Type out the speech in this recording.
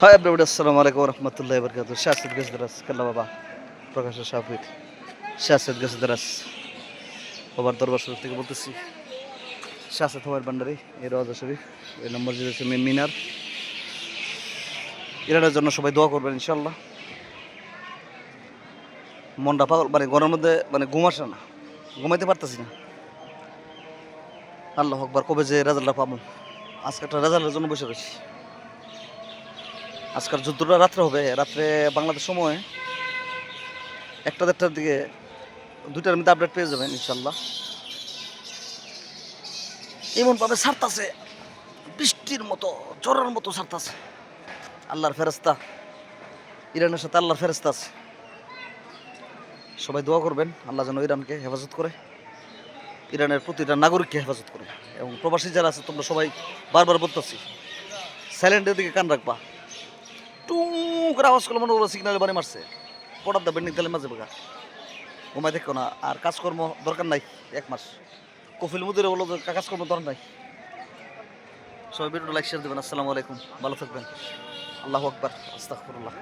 Hi everybody, assalamu alaikum warahmatullahi wabarakatuh. Shahid Gazdaras, Kalla Baba, Prakash Shafid, Shahid Gazdaras, বাবার দরবার শরীফ থেকে বলতেছি শাসে তোমার ভান্ডারি এই রওজা শরীফ এই নম্বর যেটা মেন মিনার ইরানের জন্য সবাই দোয়া করবেন ইনশাল্লাহ। মনটা পাগল মানে ঘরের মধ্যে মানে ঘুম আসে না, ঘুমাইতে পারতেছি না। আল্লাহ আকবার, কবে যে রেজাল্টটা পাবো। আজকে একটা রেজাল্টের জন্য বসে রয়েছি। আজকের যুদ্ধটা রাত্রে হবে, রাত্রে বাংলাদেশ সময় 1টা-1:30টার দিকে, 2টার মধ্যে আপডেট পেয়ে যাবেন ইনশাল্লাহ। এমনভাবে ছাড়তাছে, বৃষ্টির মতো ঝড়ের মতো ছাড়তাছে। আল্লাহর ফেরেস্তা, ইরানের সাথে আল্লাহর ফেরেস্তা আছে। সবাই দোয়া করবেন আল্লাহ যেন ইরানকে হেফাজত করে, ইরানের প্রতিটা নাগরিককে হেফাজত করে। এবং প্রবাসী যারা আছে তোমরা সবাই বারবার বলতেছি সাইলেন্টের দিকে কান রাখবা। টু করে আওয়াজ করলে মনে করো সিগনালে বাড়ি মারছে, পড়ার দা বেন্ডিং তেলে মাঝে বেকার ঘুমাই দেখো না। আর কাজকর্ম দরকার নাই 1 মাস। কফিল মুদিরে বলো যে কাজকর্ম দরকার নাই। সবাই ভিডিওটা লাইক শেয়ার দেবেন। আসসালামু আলাইকুম, ভালো থাকবেন। আল্লাহু আকবার, আস্তাগফিরুল্লাহ।